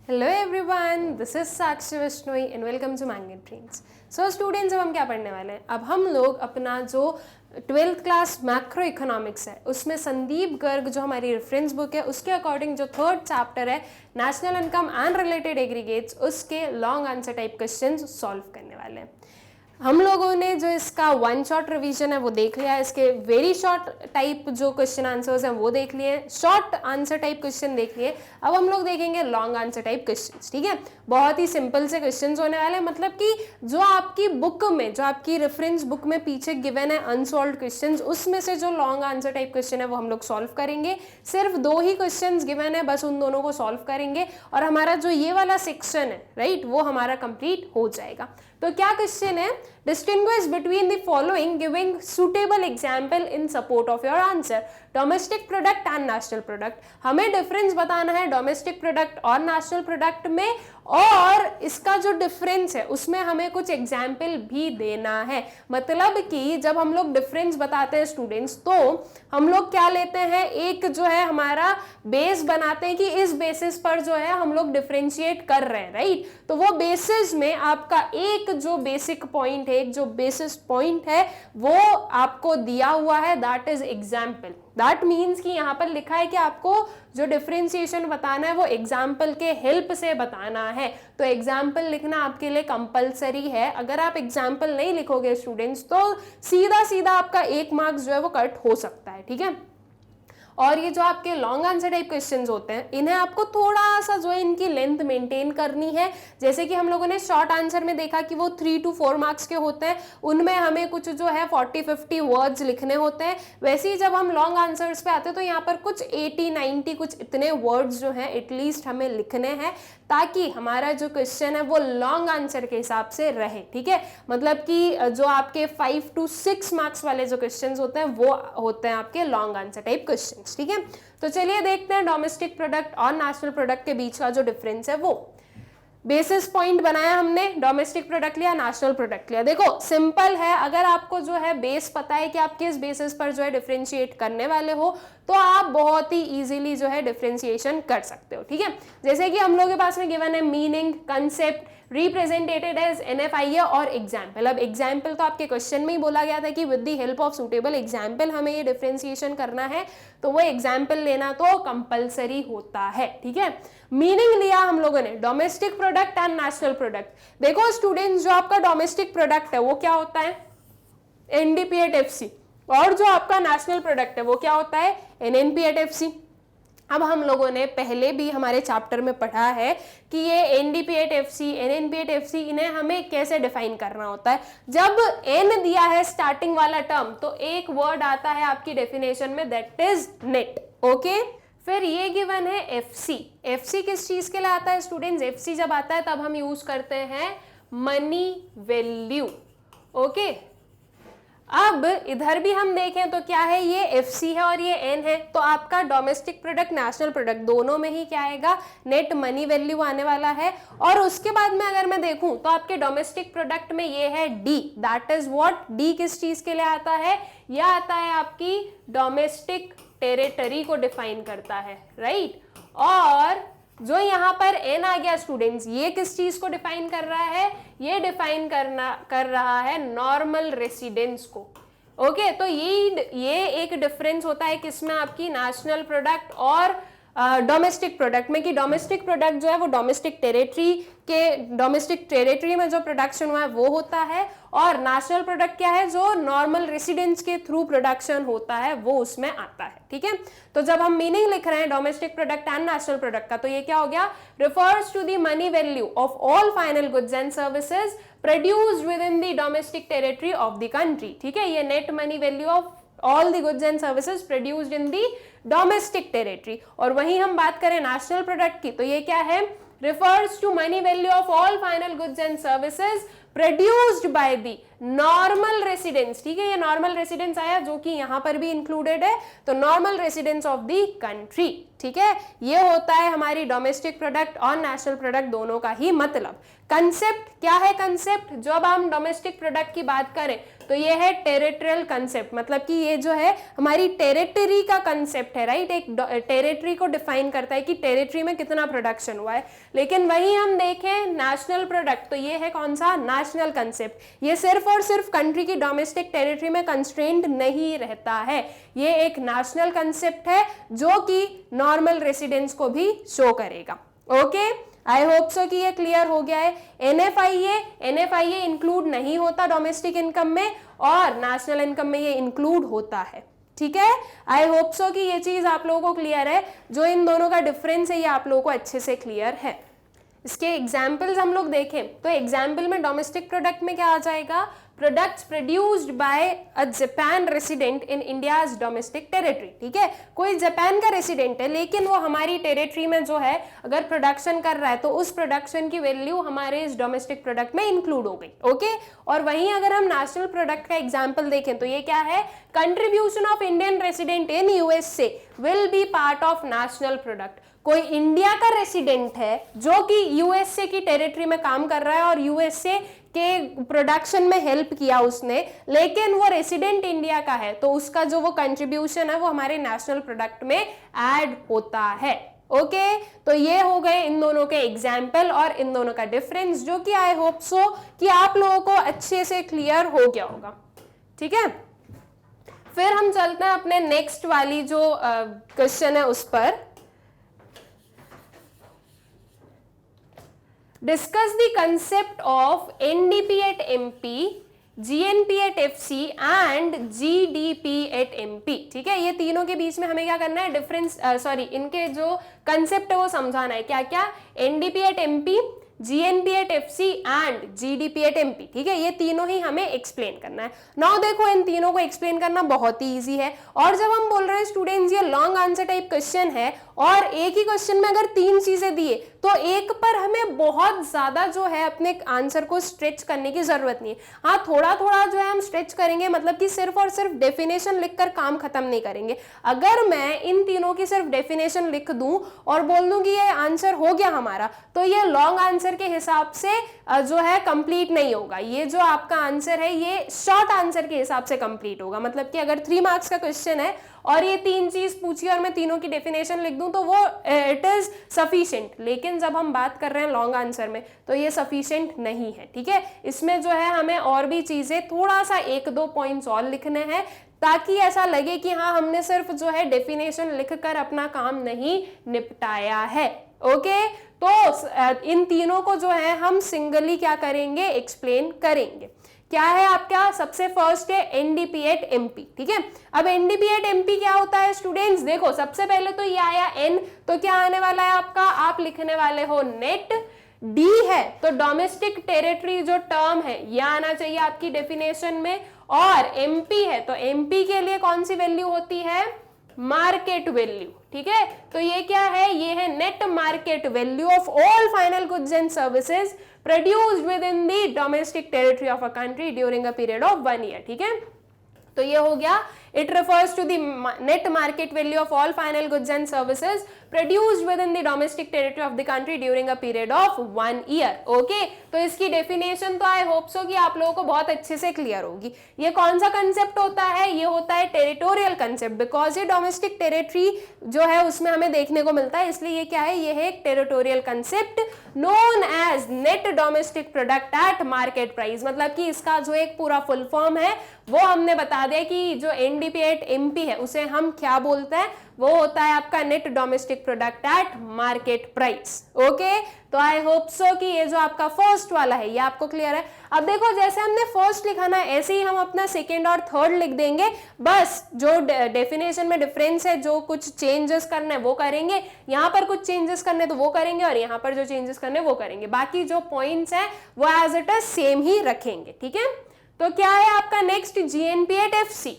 Hello everyone, this is Sakshi Vishnoi and welcome to Mango Trains. So students, अब हम क्या पढ़ने वाले हैं? अब हम लोग अपना जो 12th क्लास मैक्रो इकोनॉमिक्स है उसमें संदीप गर्ग जो हमारी रेफरेंस बुक है उसके अकॉर्डिंग जो 3rd चैप्टर है national income and related aggregates, उसके long answer type question solve करने वाले हैं। हम लोगों ने जो इसका 1 शॉर्ट रिवीजन है वो देख लिया है, इसके वेरी शॉर्ट टाइप जो क्वेश्चन आंसर्स हैं वो देख लिए, शॉर्ट आंसर टाइप क्वेश्चन देख लिए। अब हम लोग देखेंगे लॉन्ग आंसर टाइप क्वेश्चंस। ठीक है, बहुत ही सिंपल से क्वेश्चंस होने वाले हैं, मतलब कि जो आपकी बुक में, जो आपकी रेफरेंस बुक में पीछे गिवन है अनसॉल्व्ड क्वेश्चंस, उसमें से जो लॉन्ग आंसर टाइप क्वेश्चन है वो हम लोग सॉल्व करेंगे। सिर्फ 2 ही क्वेश्चंस गिवन है, बस उन दोनों को सॉल्व करेंगे और हमारा जो ये वाला सेक्शन है राइट, वो हमारा कंप्लीट हो जाएगा। तो क्या क्वेश्चन है? Distinguish between the following giving suitable example in support of your answer. Domestic product and national product, हमें डिफरेंस बताना है डोमेस्टिक प्रोडक्ट और नेशनल प्रोडक्ट में, और इसका जो डिफरेंस है उसमें हमें कुछ एग्जाम्पल भी देना है। मतलब कि जब हम लोग डिफरेंस बताते हैं स्टूडेंट्स, तो हम लोग क्या लेते हैं, एक जो है हमारा बेस बनाते हैं कि इस बेसिस पर जो है हम लोग डिफरेंशिएट कर रहे हैं राइट। तो वो बेसिस में आपका एक जो बेसिक पॉइंट है, एक जो बेसिस पॉइंट है वो आपको दिया हुआ है, that is example. That means कि यहाँ पर लिखा है कि आपको जो डिफरेंशिएशन बताना है वो एग्जाम्पल के हेल्प से बताना है। तो एग्जाम्पल लिखना आपके लिए कंपलसरी है। अगर आप एग्जाम्पल नहीं लिखोगे स्टूडेंट्स तो सीधा सीधा आपका 1 मार्क्स जो है वो कट हो सकता है। ठीक है, और ये जो आपके लॉन्ग आंसर टाइप क्वेश्चंस होते हैं इन्हें आपको थोड़ा सा जो है इनकी लेंथ मेंटेन करनी है। जैसे कि हम लोगों ने शॉर्ट आंसर में देखा कि वो 3 to 4 मार्क्स के होते हैं, उनमें हमें कुछ जो है 40-50 वर्ड्स लिखने होते हैं। वैसे ही जब हम लॉन्ग आंसर्स पे आते हैं तो यहाँ पर कुछ 80-90 कुछ इतने वर्ड्स जो हैं एटलीस्ट हमें लिखने हैं, ताकि हमारा जो क्वेश्चन है वो लॉन्ग आंसर के हिसाब से रहे। ठीक है, मतलब कि जो आपके 5 to 6 मार्क्स वाले जो क्वेश्चंस होते हैं वो होते हैं आपके लॉन्ग आंसर टाइप क्वेश्चन। ठीक है, तो चलिए देखते हैं डोमेस्टिक प्रोडक्ट और नेशनल प्रोडक्ट के बीच का जो डिफरेंस है वो। बेसिस पॉइंट बनाया हमने, डोमेस्टिक प्रोडक्ट लिया, नेशनल प्रोडक्ट लिया। देखो सिंपल है, अगर आपको जो है बेस पता है कि आप किस बेसिस पर जो है डिफरेंशिएट करने वाले हो तो आप बहुत ही इजीली जो है डिफरेंशिएशन कर सकते हो। ठीक है, जैसे कि हम लोग के पास में गिवन है meaning, concept, represented as NFI और एग्जाम्पल। अब एग्जाम्पल तो आपके क्वेश्चन में ही बोला गया था कि with the help of suitable example हमें ये डिफरेंशिएशन करना है, तो वो एग्जाम्पल लेना तो कंपलसरी होता है। ठीक है, मीनिंग लिया हम लोगों ने domestic product and national product. देखो स्टूडेंट्स, जो आपका डोमेस्टिक प्रोडक्ट है वो क्या होता है? NDP-8FC, और जो आपका नेशनल प्रोडक्ट है वो क्या होता है? NNP-8FC। अब हम लोगों ने पहले भी हमारे चैप्टर में पढ़ा है कि ये NDP-8FC, NNP-8FC, इन्हें हमें कैसे डिफाइन करना होता है। जब N दिया है स्टार्टिंग वाला टर्म तो एक वर्ड आता है आपकी डेफिनेशन में, दैट इज नेट। ओके, फिर ये गिवन है FC। FC किस चीज के लिए आता है स्टूडेंट्स? FC जब आता है तब हम यूज करते हैं मनी वैल्यू। ओके, अब इधर भी हम देखें तो क्या है, ये FC है और ये N है, तो आपका डोमेस्टिक प्रोडक्ट नेशनल प्रोडक्ट दोनों में ही क्या आएगा? नेट मनी वैल्यू आने वाला है। और उसके बाद में अगर मैं देखूं तो आपके डोमेस्टिक प्रोडक्ट में ये है D, that is what? D किस चीज के लिए आता है? यह आता है आपकी डोमेस्टिक टेरिटरी को डिफाइन करता है राइट। और जो यहाँ पर N आ गया स्टूडेंट्स, ये किस चीज को डिफाइन कर रहा है? ये डिफाइन कर रहा है नॉर्मल रेसिडेंस को। ओके, तो ये एक डिफरेंस होता है किसमें? आपकी नेशनल प्रोडक्ट और डोमेस्टिक प्रोडक्ट में, कि डोमेस्टिक प्रोडक्ट जो है वो डोमेस्टिक टेरिटरी में जो प्रोडक्शन हुआ है वो होता है, और नेशनल प्रोडक्ट क्या है? जो नॉर्मल रेसिडेंट्स के थ्रू प्रोडक्शन होता है वो उसमें आता है। ठीक है, तो जब हम मीनिंग लिख रहे हैं domestic product and national product का, तो ये क्या हो गया? Refers to the money value of all final goods and services produced with in the domestic territory of the country. ठीक है, ये net money value of all the goods and services produced in the domestic territory। और वहीं हम बात करें national product की तो ये क्या है? refers to money value of all final goods and services produced by the normal residents। ठीक है, ये normal residents आया जो कि यहाँ पर भी included है, तो normal residents of the country। ठीक है, ये होता है हमारी डोमेस्टिक प्रोडक्ट और नेशनल प्रोडक्ट दोनों का ही मतलब। कंसेप्ट क्या है? कंसेप्ट, जब हम डोमेस्टिक प्रोडक्ट की बात करें तो ये है टेरिटोरियल कंसेप्ट, मतलब कि ये जो है हमारी टेरिटरी का कंसेप्ट है, राइट। एक टेरिटरी को डिफाइन करता है कि टेरिटरी में कितना प्रोडक्शन हुआ है। लेकिन वही हम देखें नेशनल प्रोडक्ट, तो ये है कौन सा, नेशनल कंसेप्ट। ये सिर्फ और सिर्फ कंट्री की डोमेस्टिक टेरिटरी में कंस्ट्रेंट नहीं रहता है, ये एक नेशनल कंसेप्ट है जो कि नॉर्मल रेसिडेंट्स को भी शो करेगा। ओके, आई होप सो कि ये क्लियर हो गया है। एनएफआईए इंक्लूड नहीं होता डोमेस्टिक इनकम में, और नेशनल इनकम में ये इंक्लूड होता है, ठीक है। आई होप सो कि ये चीज आप लोगों को क्लियर है, जो इन दोनों का डिफरेंस है ये आप लोगों को अच्छे से क्लियर है। इसके एग्जाम्पल्स हम लोग देखें तो एग्जाम्पल में डोमेस्टिक प्रोडक्ट में क्या आ जाएगा, products produced by a Japan resident in India's domestic territory, ठीक है। कोई जापान का रेसिडेंट है लेकिन वो हमारी टेरिटरी में जो है अगर प्रोडक्शन कर रहा है तो उस प्रोडक्शन की वैल्यू हमारे इस डोमेस्टिक प्रोडक्ट में इंक्लूड हो गई। ओके, और वहीं अगर हम नेशनल प्रोडक्ट का एग्जाम्पल देखें तो ये क्या है, contribution of Indian resident in USA will be part of national product. कोई इंडिया का रेसिडेंट है जो कि यूएसए की टेरिटरी में काम कर रहा है और यूएसए के प्रोडक्शन में हेल्प किया उसने, लेकिन वो रेसिडेंट इंडिया का है, तो उसका जो वो कंट्रीब्यूशन है वो हमारे नेशनल प्रोडक्ट में ऐड होता है। ओके, तो ये हो गए इन दोनों के एग्जाम्पल और इन दोनों का डिफरेंस, जो कि आई होप सो कि आप लोगों को अच्छे से क्लियर हो गया होगा, ठीक है। फिर हम चलते हैं अपने नेक्स्ट वाली जो क्वेश्चन है उस पर। Discuss the concept of NDP at MP, GNP at FC and GDP at MP, ठीक है। ये तीनों के बीच में हमें क्या करना है, डिफरेंस इनके जो कंसेप्ट है वो समझाना है। क्या क्या, NDP at MP, GNP at FC and GDP at MP, ठीक है। ये तीनों ही हमें एक्सप्लेन करना है। नाउ देखो, इन तीनों को एक्सप्लेन करना बहुत ही इजी है, और जब हम बोल रहे हैं स्टूडेंट्स ये लॉन्ग आंसर टाइप क्वेश्चन है और एक ही क्वेश्चन में अगर 3 चीजें दिए तो एक पर हमें बहुत ज्यादा जो है अपने आंसर को स्ट्रेच करने की जरूरत नहीं है। हाँ, थोड़ा थोड़ा जो है हम स्ट्रेच करेंगे, मतलब कि सिर्फ और सिर्फ डेफिनेशन लिखकर काम खत्म नहीं करेंगे। अगर मैं इन तीनों की सिर्फ डेफिनेशन लिख दूं और बोल दूं कि ये आंसर हो गया हमारा, तो ये लॉन्ग आंसर के हिसाब से जो है कंप्लीट नहीं होगा। ये जो आपका आंसर है ये शॉर्ट आंसर के हिसाब से कंप्लीट होगा। मतलब कि अगर 3 मार्क्स का क्वेश्चन है और ये 3 चीज पूछी और मैं तीनों की डेफिनेशन लिख दूं तो वो इट इज सफिशिएंट, लेकिन जब हम बात कर रहे हैं लॉन्ग आंसर में तो ये सफिशिएंट नहीं है, ठीक है। इसमें जो है हमें और भी चीजें थोड़ा सा 1-2 पॉइंट्स और लिखने हैं, ताकि ऐसा लगे कि हाँ हमने सिर्फ जो है डेफिनेशन लिखकर अपना काम नहीं निपटाया है। ओके, तो इन तीनों को जो है हम सिंगली क्या करेंगे, एक्सप्लेन करेंगे। क्या है आपका, सबसे फर्स्ट है NDP at MP, ठीक है। अब NDP at MP क्या होता है स्टूडेंट्स, देखो सबसे पहले तो ये आया N, तो क्या आने वाला है आपका, आप लिखने वाले हो नेट। D है तो डोमेस्टिक टेरिटरी जो टर्म है ये आना चाहिए आपकी डेफिनेशन में, और MP है तो MP के लिए कौन सी वैल्यू होती है, मार्केट वैल्यू, ठीक है। तो ये क्या है, ये है net market value of all final goods and services produced with in the domestic territory of a country during a period of 1 year, ठीक है। तो ये हो गया, it refers to the net market value of all final goods and services produced within the domestic territory of the country during a period of 1 year. Okay, तो इसकी definition तो I hope so कि आप लोगों को बहुत अच्छे से क्लियर होगी। ये कौन सा कंसेप्ट होता है, ये होता है टेरिटोरियल कंसेप्ट, बिकॉज ये डोमेस्टिक टेरिटरी जो है उसमें हमें देखने को मिलता है, इसलिए ये क्या है, ये है एक territorial concept known as net domestic product at market price. मतलब कि इसका जो एक पूरा फुल फॉर्म है वो हमने बता दिया कि जो NDP at MP है उसे हम क्या बोलते हैं, वो होता है आपका net domestic product at market price. Okay, तो आई होप सो कि ये जो आपका फर्स्ट वाला है ये आपको क्लियर है। अब देखो जैसे हमने फर्स्ट लिखा ना, ऐसे ही हम अपना सेकेंड और थर्ड लिख देंगे, बस जो डेफिनेशन में डिफरेंस है, जो कुछ चेंजेस करने हैं वो करेंगे, यहाँ पर कुछ चेंजेस करने तो वो करेंगे और यहाँ पर जो चेंजेस करने वो करेंगे, बाकी जो पॉइंट्स हैं वो एज इट इज सेम ही रखेंगे, ठीक है। तो क्या है आपका नेक्स्ट, GNP at FC।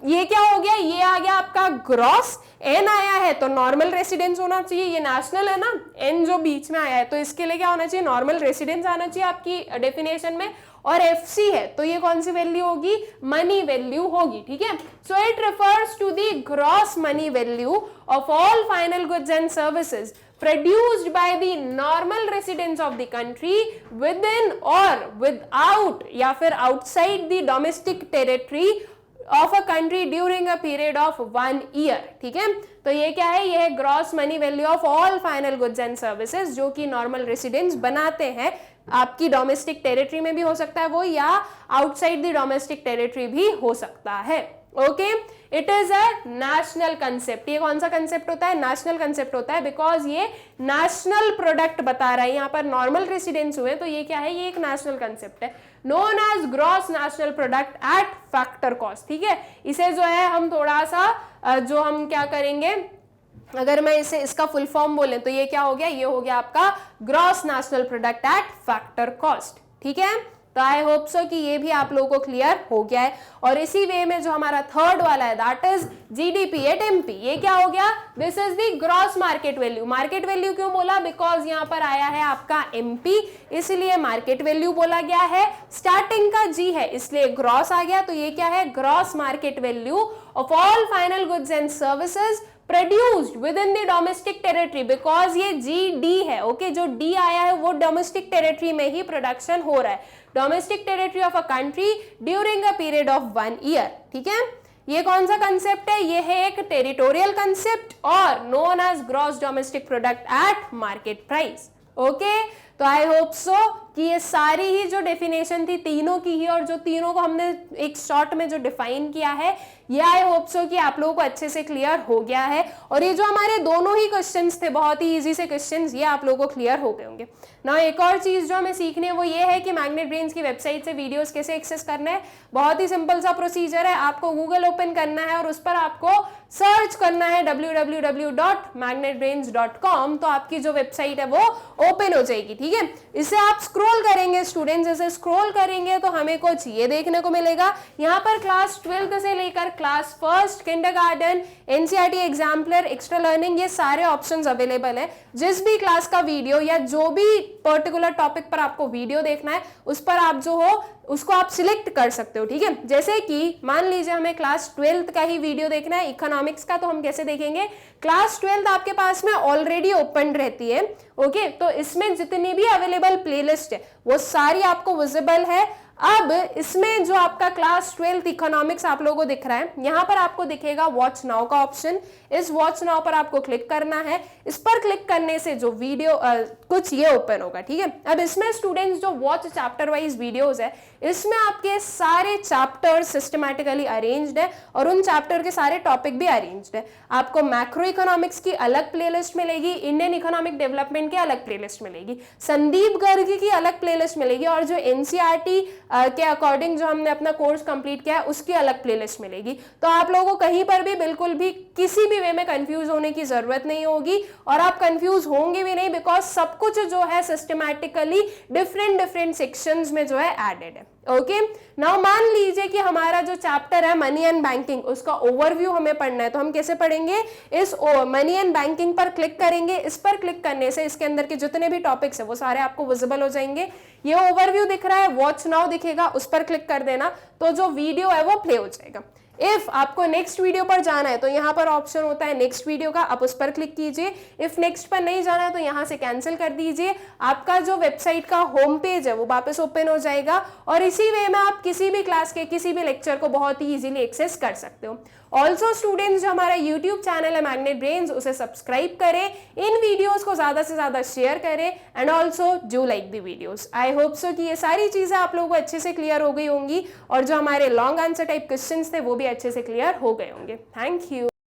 ये क्या हो गया, ये आ गया आपका ग्रॉस। N आया है तो नॉर्मल रेसिडेंस होना चाहिए, ये नेशनल है ना, N जो बीच में आया है तो इसके लिए क्या होना चाहिए, नॉर्मल रेसिडेंस आना चाहिए आपकी डेफिनेशन में, और FC है तो ये कौन सी वैल्यू होगी, मनी वैल्यू होगी, ठीक है। So it refers to the gross money value of all final goods and services produced by the normal residents of the country with in और विदाउट या फिर outside the domestic territory of a country during a period of 1 year. ठीक है, तो ये क्या है, ये है gross money value of all final goods and services जो कि नॉर्मल रेसिडेंट्स बनाते हैं। आपकी डोमेस्टिक टेरिटरी में भी हो सकता है वो, या आउटसाइड द डोमेस्टिक टेरिटरी भी हो सकता है। Okay, it is a national concept. ये कौन सा कंसेप्ट होता है, नेशनल कंसेप्ट होता है, बिकॉज ये नेशनल प्रोडक्ट बता रहा है। यहाँ पर नॉर्मल रेसिडेंट्स हुए तो ये क्या है, ये एक नेशनल कंसेप्ट है, known as gross national product at factor cost. ठीक है, इसे जो है हम थोड़ा सा जो हम क्या करेंगे, अगर मैं इसे इसका फुल फॉर्म बोले तो ये क्या हो गया, ये हो गया आपका gross national product at factor cost. ठीक है, तो आई होप सो कि ये भी आप लोगों को क्लियर हो गया है। और इसी वे में जो हमारा थर्ड वाला है that is GDP at MP, ये क्या हो गया, this is the gross market value. Market value क्यों बोला, बिकॉज यहाँ पर आया है आपका एमपी, इसलिए मार्केट वैल्यू बोला गया है। स्टार्टिंग का जी है इसलिए ग्रॉस आ गया, तो ये क्या है, gross market value of all final goods and services produced with in the domestic territory, because ये जीडी है। ओके, जो डी आया है वो डोमेस्टिक टेरिटरी में ही प्रोडक्शन हो रहा है, domestic territory of a country during a period of 1 year. ठीक है, ये कौन सा कंसेप्ट है, ये है एक टेरिटोरियल कंसेप्ट और known as gross domestic product at market price. Okay, तो आई होप सो कि ये सारी ही जो डेफिनेशन थी तीनों की ही, और जो तीनों को हमने एक शॉर्ट में जो डिफाइन किया है, ये आई होप सो कि आप लोगों को अच्छे से क्लियर हो गया है। और ये जो हमारे दोनों ही क्वेश्चंस थे, बहुत ही इजी से क्वेश्चंस, ये आप लोगों को क्लियर हो गए होंगे ना। एक और चीज जो हमें सीखनी है वो ये है कि मैग्नेट ब्रेन्स की वेबसाइट से वीडियोस कैसे एक्सेस करना है। बहुत ही सिंपल सा प्रोसीजर है, आपको गूगल ओपन करना है और उस पर आपको सर्च करना है www.magnetbrains.com, तो आपकी जो वेबसाइट है वो ओपन हो जाएगी। ठीक है, इसे आप स्क्रॉल करेंगे स्टूडेंट्स, जैसे स्क्रॉल करेंगे तो हमें कुछ ये देखने को मिलेगा। यहाँ पर क्लास 12th से लेकर class 1st, kindergarten, NCERT exemplar, extra learning, ये सारे ऑप्शंस अवेलेबल है। जिस भी क्लास का वीडियो या जो भी पर्टिकुलर टॉपिक पर आपको वीडियो देखना है उस पर आप जो हो उसको आप सिलेक्ट कर सकते हो। ठीक है, जैसे कि मान लीजिए हमें क्लास 12th का ही वीडियो देखना है इकोनॉमिक्स का, तो हम कैसे देखेंगे, क्लास 12th आपके पास में ऑलरेडी ओपन रहती है। ओके, तो इसमें जितनी भी अवेलेबल प्लेलिस्ट है वो सारी आपको विजिबल है। अब इसमें जो आपका क्लास 12th इकोनॉमिक्स आप लोगों को दिख रहा है, यहाँ पर आपको दिखेगा वॉच नाउ का ऑप्शन। इस वॉच नाउ पर आपको क्लिक करना है। इस पर क्लिक करने से जो वीडियो कुछ ये ओपन होगा। ठीक है, अब इसमें स्टूडेंट्स जो वॉच चैप्टर वाइज वीडियोस है, इसमें आपके सारे चैप्टर सिस्टमैटिकली अरेंज्ड है और उन चैप्टर के सारे टॉपिक भी अरेंज्ड है। आपको मैक्रो इकोनॉमिक्स की अलग प्लेलिस्ट मिलेगी, इंडियन इकोनॉमिक डेवलपमेंट की अलग प्लेलिस्ट मिलेगी, संदीप गर्ग की अलग प्लेलिस्ट मिलेगी, और जो एनसीईआरटी के अकॉर्डिंग जो हमने अपना कोर्स कंप्लीट किया है उसकी अलग प्लेलिस्ट मिलेगी। तो आप लोगों को कहीं पर भी बिल्कुल भी किसी भी वे में कंफ्यूज होने की जरूरत नहीं होगी, और आप कंफ्यूज होंगे भी नहीं, बिकॉज सब कुछ जो है सिस्टमैटिकली डिफरेंट सेक्शंस में जो है एडेड है। ओके, नाउ मान लीजिए कि हमारा जो चैप्टर है मनी एंड बैंकिंग, उसका ओवरव्यू हमें पढ़ना है, तो हम कैसे पढ़ेंगे, इस मनी एंड बैंकिंग पर क्लिक करेंगे। इस पर क्लिक करने से इसके अंदर के जितने भी टॉपिक्स है वो सारे आपको विजिबल हो जाएंगे। ये ओवरव्यू दिख रहा है, वॉच नाउ दिखेगा, उस पर क्लिक कर देना तो जो वीडियो है वो प्ले हो जाएगा। इफ आपको नेक्स्ट वीडियो पर जाना है तो यहाँ पर ऑप्शन होता है नेक्स्ट वीडियो का, आप उस पर क्लिक कीजिए। इफ नेक्स्ट पर नहीं जाना है तो यहाँ से कैंसिल कर दीजिए। आपका जो वेबसाइट का होम पेज है वो वापस ओपन हो जाएगा, और इसी वे में आप किसी भी क्लास के किसी भी लेक्चर को बहुत ही इजीली एक्सेस कर सकते हो। ऑल्सो स्टूडेंट्स, जो हमारा यूट्यूब चैनल है मैग्नेट ब्रेन्स, उसे सब्सक्राइब करें, इन वीडियोस को ज्यादा से ज्यादा शेयर करें, and also do like the videos. I hope so कि ये सारी चीजें आप लोगों को अच्छे से क्लियर हो गई होंगी, और जो हमारे लॉन्ग आंसर टाइप क्वेश्चंस थे वो भी अच्छे से क्लियर हो गए होंगे। Thank you.